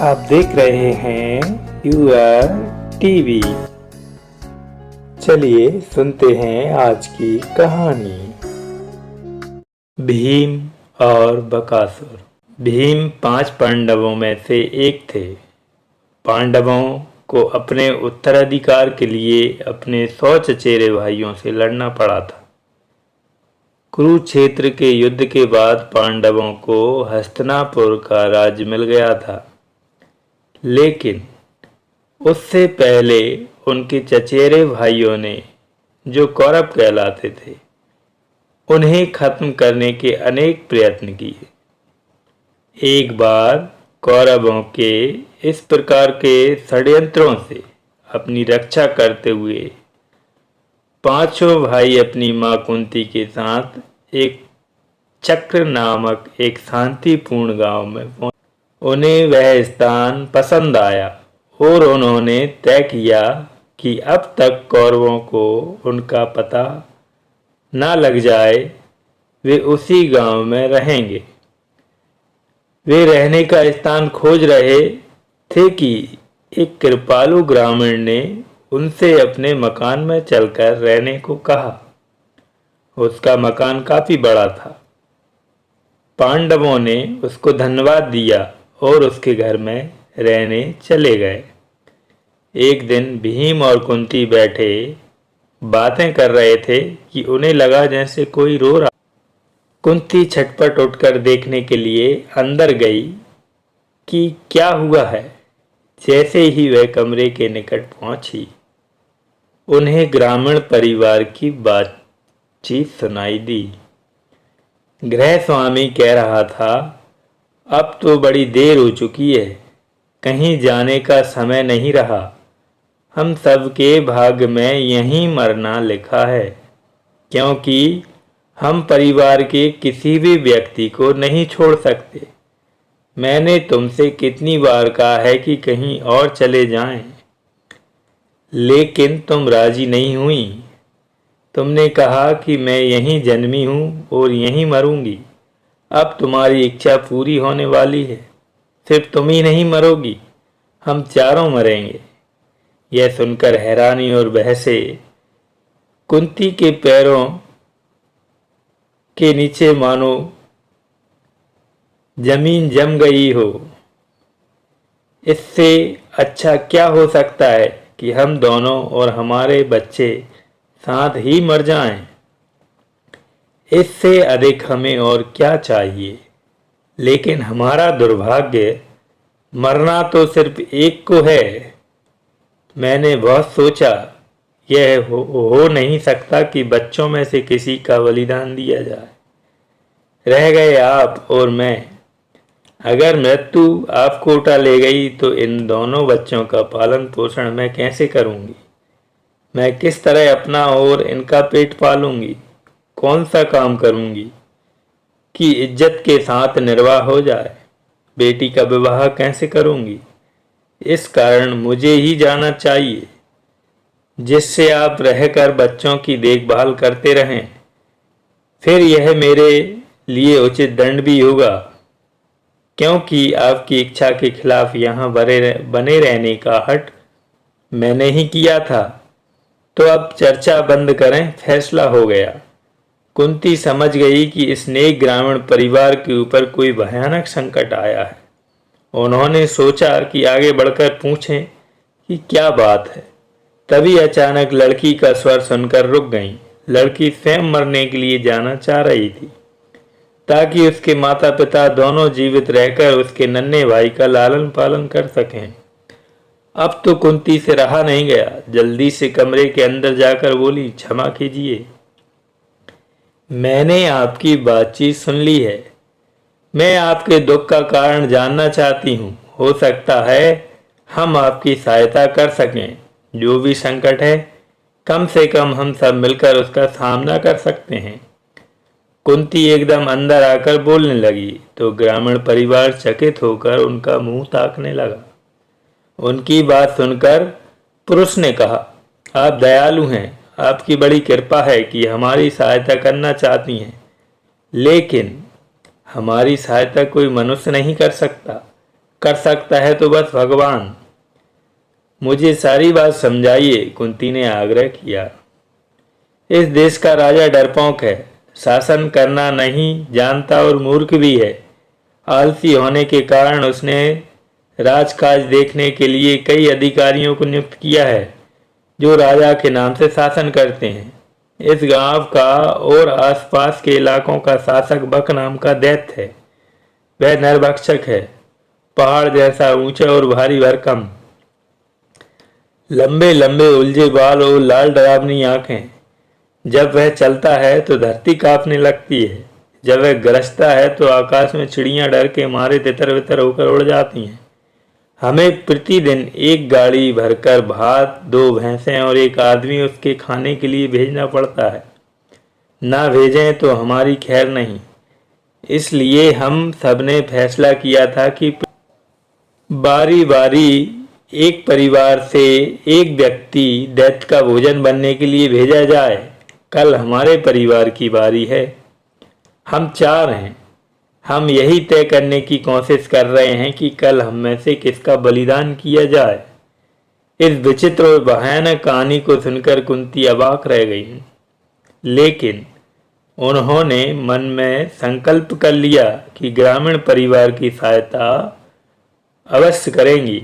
आप देख रहे हैं यूआर टीवी। चलिए सुनते हैं आज की कहानी। भीम और बकासुर। भीम 5 पांडवों में से एक थे। पांडवों को अपने उत्तराधिकार के लिए अपने 100 चचेरे भाइयों से लड़ना पड़ा था। कुरुक्षेत्र के युद्ध के बाद पांडवों को हस्तिनापुर का राज्य मिल गया था, लेकिन उससे पहले उनके चचेरे भाइयों ने, जो कौरव कहलाते थे, उन्हें खत्म करने के अनेक प्रयत्न किए। एक बार कौरवों के इस प्रकार के षड्यंत्रों से अपनी रक्षा करते हुए पांचों भाई अपनी मां कुंती के साथ एक चक्र नामक एक शांतिपूर्ण गांव में पहुंचे। उन्हें वह स्थान पसंद आया और उन्होंने तय किया कि अब तक कौरवों को उनका पता न लग जाए, वे उसी गांव में रहेंगे। वे रहने का स्थान खोज रहे थे कि एक कृपालु ग्रामीण ने उनसे अपने मकान में चलकर रहने को कहा। उसका मकान काफी बड़ा था। पांडवों ने उसको धन्यवाद दिया और उसके घर में रहने चले गए। एक दिन भीम और कुंती बैठे बातें कर रहे थे कि उन्हें लगा जैसे कोई रो रहा। कुंती झटपट उठकर देखने के लिए अंदर गई कि क्या हुआ है। जैसे ही वह कमरे के निकट पहुंची, उन्हें ग्रामीण परिवार की बातचीत सुनाई दी। गृह स्वामी कह रहा था, अब तो बड़ी देर हो चुकी है, कहीं जाने का समय नहीं रहा। हम सबके भाग्य में यहीं मरना लिखा है, क्योंकि हम परिवार के किसी भी व्यक्ति को नहीं छोड़ सकते। मैंने तुमसे कितनी बार कहा है कि कहीं और चले जाएं, लेकिन तुम राजी नहीं हुई। तुमने कहा कि मैं यहीं जन्मी हूँ और यहीं मरूंगी। अब तुम्हारी इच्छा पूरी होने वाली है। सिर्फ तुम ही नहीं मरोगी, हम चारों मरेंगे। यह सुनकर हैरानी और बहसे कुंती के पैरों के नीचे मानो जमीन जम गई हो। इससे अच्छा क्या हो सकता है कि हम दोनों और हमारे बच्चे साथ ही मर जाएं। इससे अधिक हमें और क्या चाहिए। लेकिन हमारा दुर्भाग्य मरना तो सिर्फ एक को है। मैंने बहुत सोचा, यह हो नहीं सकता कि बच्चों में से किसी का बलिदान दिया जाए। रह गए आप और मैं। अगर मृत्यु आपको उठा ले गई तो इन दोनों बच्चों का पालन पोषण मैं कैसे करूंगी? मैं किस तरह अपना और इनका पेट पालूंगी? कौन सा काम करूंगी कि इज्जत के साथ निर्वाह हो जाए? बेटी का विवाह कैसे करूंगी? इस कारण मुझे ही जाना चाहिए, जिससे आप रहकर बच्चों की देखभाल करते रहें। फिर यह मेरे लिए उचित दंड भी होगा, क्योंकि आपकी इच्छा के खिलाफ यहाँ बने रहने का हठ मैंने ही किया था। तो अब चर्चा बंद करें, फैसला हो गया। कुंती समझ गई कि इस नेक ग्रामीण परिवार के ऊपर कोई भयानक संकट आया है। उन्होंने सोचा कि आगे बढ़कर पूछें कि क्या बात है। तभी अचानक लड़की का स्वर सुनकर रुक गईं। लड़की स्वयं मरने के लिए जाना चाह रही थी, ताकि उसके माता पिता दोनों जीवित रहकर उसके नन्हे भाई का लालन पालन कर सकें। अब तो कुंती से रहा नहीं गया। जल्दी से कमरे के अंदर जाकर बोली, क्षमा कीजिए, मैंने आपकी बातचीत सुन ली है। मैं आपके दुख का कारण जानना चाहती हूँ। हो सकता है हम आपकी सहायता कर सकें। जो भी संकट है, कम से कम हम सब मिलकर उसका सामना कर सकते हैं। कुंती एकदम अंदर आकर बोलने लगी तो ग्रामीण परिवार चकित होकर उनका मुंह ताकने लगा। उनकी बात सुनकर पुरुष ने कहा, आप दयालु हैं, आपकी बड़ी कृपा है कि हमारी सहायता करना चाहती हैं, लेकिन हमारी सहायता कोई मनुष्य नहीं कर सकता। कर सकता है तो बस भगवान। मुझे सारी बात समझाइए, कुंती ने आग्रह किया। इस देश का राजा डरपोक है, शासन करना नहीं जानता और मूर्ख भी है। आलसी होने के कारण उसने राजकाज देखने के लिए कई अधिकारियों को नियुक्त किया है जो राजा के नाम से शासन करते हैं। इस गांव का और आसपास के इलाकों का शासक बक नाम का दैत्य है। वह नरभक्षक है, पहाड़ जैसा ऊंचा और भारी भरकम, लंबे लंबे उलझे बाल और लाल डरावनी आंखें। जब वह चलता है तो धरती कांपने लगती है। जब वह गरजता है तो आकाश में चिड़ियां डर के मारे तितर बितर होकर उड़ जाती हैं। हमें प्रतिदिन एक गाड़ी भरकर भात, 2 भैंसें और एक आदमी उसके खाने के लिए भेजना पड़ता है। ना भेजें तो हमारी खैर नहीं। इसलिए हम सबने फैसला किया था कि बारी बारी एक परिवार से एक व्यक्ति दैत्य का भोजन बनने के लिए भेजा जाए। कल हमारे परिवार की बारी है। हम 4 हैं। हम यही तय करने की कोशिश कर रहे हैं कि कल हम में से किसका बलिदान किया जाए। इस विचित्र और भयानक कहानी को सुनकर कुंती अवाक रह गई, लेकिन उन्होंने मन में संकल्प कर लिया कि ग्रामीण परिवार की सहायता अवश्य करेंगी।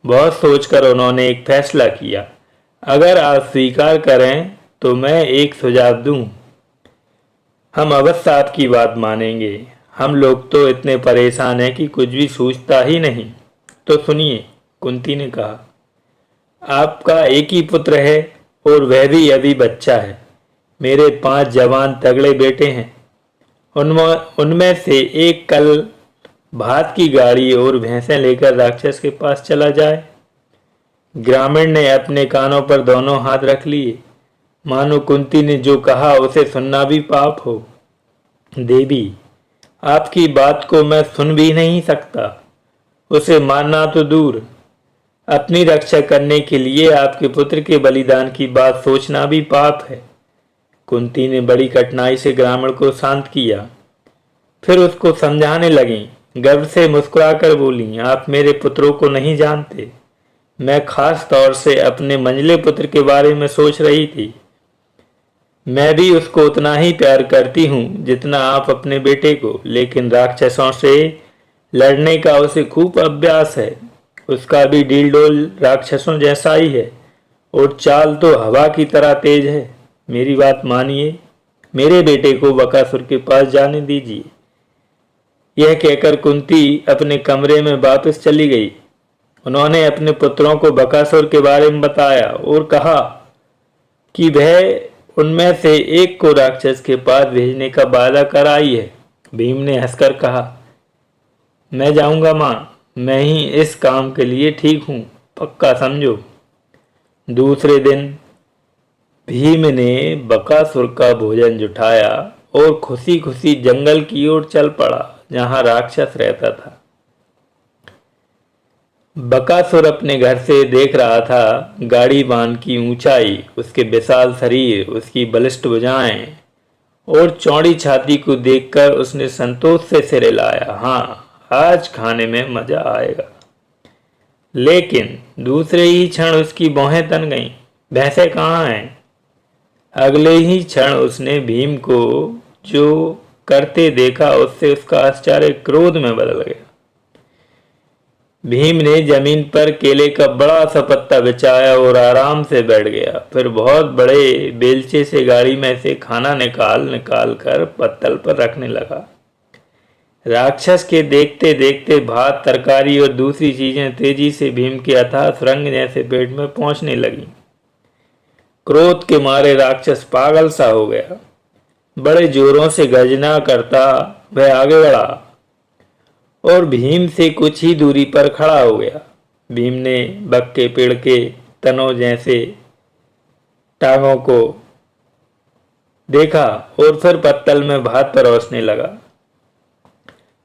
बहुत सोचकर उन्होंने एक फैसला किया। अगर आप स्वीकार करें तो मैं एक सुझाव दूं। हम अवश्य आपकी बात मानेंगे। हम लोग तो इतने परेशान हैं कि कुछ भी सूझता ही नहीं। तो सुनिए, कुंती ने कहा, आपका एक ही पुत्र है और वह भी अभी बच्चा है। मेरे 5 जवान तगड़े बेटे हैं। उनमें से एक कल भात की गाड़ी और भैंसें लेकर राक्षस के पास चला जाए। ग्रामीण ने अपने कानों पर दोनों हाथ रख लिए, मानो कुंती ने जो कहा उसे सुनना भी पाप हो। देवी, आपकी बात को मैं सुन भी नहीं सकता। उसे मानना तो दूर, अपनी रक्षा करने के लिए आपके पुत्र के बलिदान की बात सोचना भी पाप है। कुंती ने बड़ी कठिनाई से ग्रामीण को शांत किया। फिर उसको समझाने लगी। गर्व से मुस्कुराकर बोली, आप मेरे पुत्रों को नहीं जानते। मैं खास तौर से अपने मंझले पुत्र के बारे में सोच रही थी। मैं भी उसको उतना ही प्यार करती हूँ जितना आप अपने बेटे को, लेकिन राक्षसों से लड़ने का उसे खूब अभ्यास है। उसका भी डील डोल राक्षसों जैसा ही है और चाल तो हवा की तरह तेज है। मेरी बात मानिए, मेरे बेटे को बकासुर के पास जाने दीजिए। यह कहकर कुंती अपने कमरे में वापस चली गई। उन्होंने अपने पुत्रों को बकासुर के बारे में बताया और कहा कि वह उनमें से एक को राक्षस के पास भेजने का वादा कर आई है। भीम ने हंसकर कहा, मैं जाऊंगा माँ, मैं ही इस काम के लिए ठीक हूँ, पक्का समझो। दूसरे दिन भीम ने बकासुर का भोजन जुटाया और खुशी खुशी जंगल की ओर चल पड़ा जहाँ राक्षस रहता था। बकासुर अपने घर से देख रहा था गाड़ी बांध की ऊंचाई, उसके विशाल शरीर, उसकी बलिष्ठ भुजाएं और चौड़ी छाती को देखकर उसने संतोष से सिर हिलाया। हाँ, आज खाने में मजा आएगा। लेकिन दूसरे ही क्षण उसकी भौहें तन गईं। भैंसें कहाँ हैं? अगले ही क्षण उसने भीम को जो करते देखा उससे उसका आश्चर्य क्रोध में बदल गया। भीम ने जमीन पर केले का बड़ा सा पत्ता बिछाया और आराम से बैठ गया। फिर बहुत बड़े बेलचे से गाड़ी में से खाना निकाल कर पत्तल पर रखने लगा। राक्षस के देखते देखते भात, तरकारी और दूसरी चीजें तेजी से भीम के अथाह सुरंग जैसे पेट में पहुंचने लगी। क्रोध के मारे राक्षस पागल सा हो गया। बड़े जोरों से गर्जना करता वह आगे बढ़ा और भीम से कुछ ही दूरी पर खड़ा हो गया। भीम ने बक के पेड़ के तनों जैसे टांगों को देखा और फिर पत्तल में भात परोसने लगा।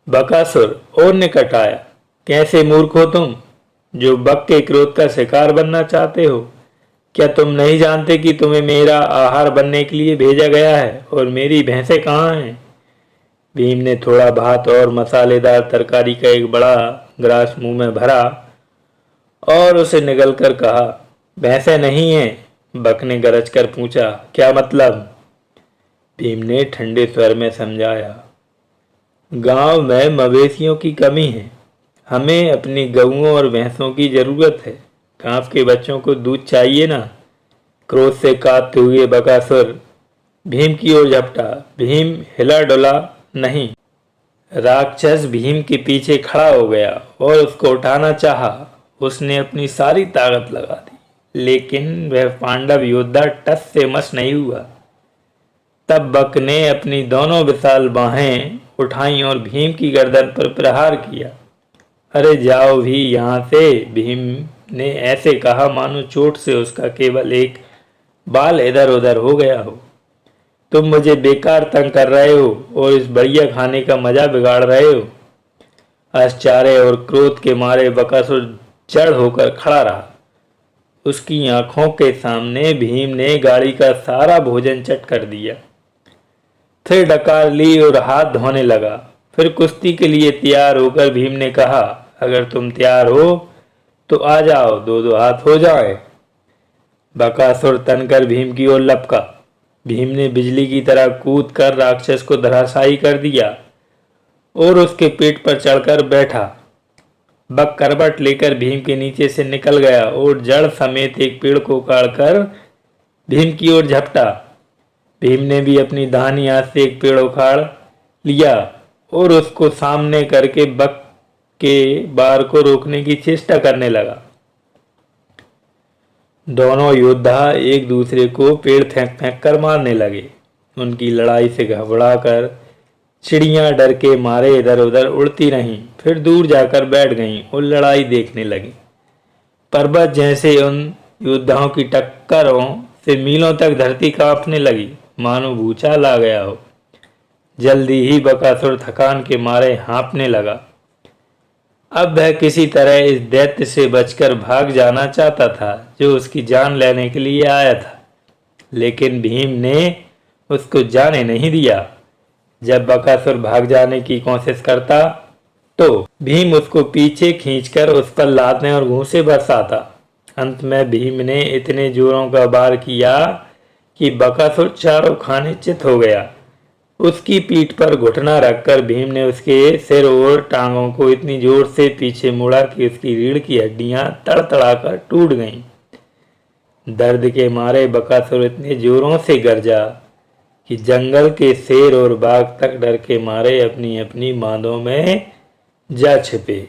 बकासुर और निकट आया। कैसे मूर्ख हो तुम, जो बक के क्रोध का शिकार बनना चाहते हो? क्या तुम नहीं जानते कि तुम्हें मेरा आहार बनने के लिए भेजा गया है? और मेरी भैंसें कहाँ हैं? भीम ने थोड़ा भात और मसालेदार तरकारी का एक बड़ा ग्रास मुंह में भरा और उसे निगलकर कहा, भैंसे नहीं है। बक ने गरज कर पूछा, क्या मतलब? भीम ने ठंडे स्वर में समझाया, गांव में मवेशियों की कमी है, हमें अपनी गऊओं और भैंसों की जरूरत है। गांव के बच्चों को दूध चाहिए ना। क्रोध से कांपते हुए बकासुर भीम की ओर झपटा। भीम हिला डुला नहीं। राक्षस भीम के पीछे खड़ा हो गया और उसको उठाना चाहा। उसने अपनी सारी ताकत लगा दी, लेकिन वह पांडव योद्धा टस से मस नहीं हुआ। तब बक ने अपनी दोनों विशाल बाहें उठाई और भीम की गर्दन पर प्रहार किया। अरे जाओ भी यहाँ से। भीम ने ऐसे कहा मानो चोट से उसका केवल एक बाल इधर उधर हो गया हो। तुम मुझे बेकार तंग कर रहे हो और इस बढ़िया खाने का मजा बिगाड़ रहे हो। आश्चर्य और क्रोध के मारे बकासुर जड़ होकर खड़ा रहा। उसकी आंखों के सामने भीम ने गाड़ी का सारा भोजन चट कर दिया। फिर डकार ली और हाथ धोने लगा। फिर कुश्ती के लिए तैयार होकर भीम ने कहा, अगर तुम तैयार हो तो आ जाओ, दो दो हाथ हो जाए। बकासुर तनकर भीम की ओर लपका। भीम ने बिजली की तरह कूद कर राक्षस को धराशायी कर दिया और उसके पेट पर चढ़कर बैठा। बक करवट लेकर भीम के नीचे से निकल गया और जड़ समेत एक पेड़ को उखाड़कर भीम की ओर झपटा। भीम ने भी अपनी दाहिनी हाथ से एक पेड़ उखाड़ लिया और उसको सामने करके बक के बार को रोकने की चेष्टा करने लगा। दोनों योद्धा एक दूसरे को पेड़ फेंक फेंक कर मारने लगे। उनकी लड़ाई से घबराकर चिड़ियां डर के मारे इधर उधर उड़ती रहीं, फिर दूर जाकर बैठ गईं और लड़ाई देखने लगी। पर्वत जैसे उन योद्धाओं की टक्करों से मीलों तक धरती कांपने लगी, मानो भूचाल आ गया हो। जल्दी ही बकासुर थकान के मारे हाँफने लगा। अब वह किसी तरह इस दैत्य से बचकर भाग जाना चाहता था जो उसकी जान लेने के लिए आया था, लेकिन भीम ने उसको जाने नहीं दिया। जब बकासुर भाग जाने की कोशिश करता तो भीम उसको पीछे खींचकर उस पर लातें और घूंसे बरसाता। अंत में भीम ने इतने जोरों का वार किया कि बकासुर चारों खाने चित हो गया। उसकी पीठ पर घुटना रखकर भीम ने उसके सिर और टांगों को इतनी जोर से पीछे मुड़ा कि उसकी रीढ़ की हड्डियां तड़तड़ाकर टूट गईं। दर्द के मारे बकासुर इतने जोरों से गरजा कि जंगल के शेर और बाघ तक डर के मारे अपनी अपनी मांदों में जा छिपे।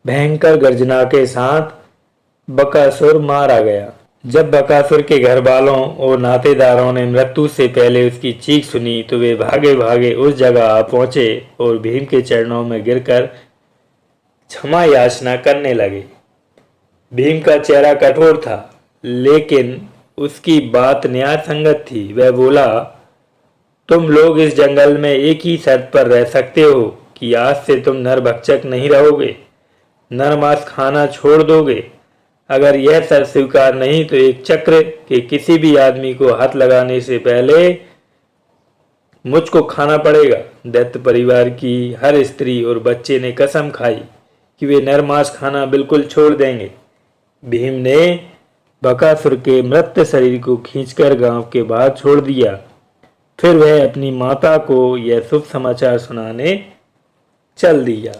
भयंकर गर्जना के साथ बकासुर मारा गया। जब बकासुर के घर वालों और नातेदारों ने मृत्यु से पहले उसकी चीख सुनी तो वे भागे भागे उस जगह आ पहुंचे और भीम के चरणों में गिरकर क्षमा याचना करने लगे। भीम का चेहरा कठोर था, लेकिन उसकी बात न्याय संगत थी। वह बोला, तुम लोग इस जंगल में एक ही शर्त पर रह सकते हो कि आज से तुम नरभक्षक नहीं रहोगे, नर मांस खाना छोड़ दोगे। अगर यह शर्त स्वीकार नहीं तो एक चक्र के किसी भी आदमी को हाथ लगाने से पहले मुझको खाना पड़ेगा। दैत्य परिवार की हर स्त्री और बच्चे ने कसम खाई कि वे नर मांस खाना बिल्कुल छोड़ देंगे। भीम ने बकासुर के मृत शरीर को खींचकर गांव के बाहर छोड़ दिया। फिर वह अपनी माता को यह शुभ समाचार सुनाने चल दिया।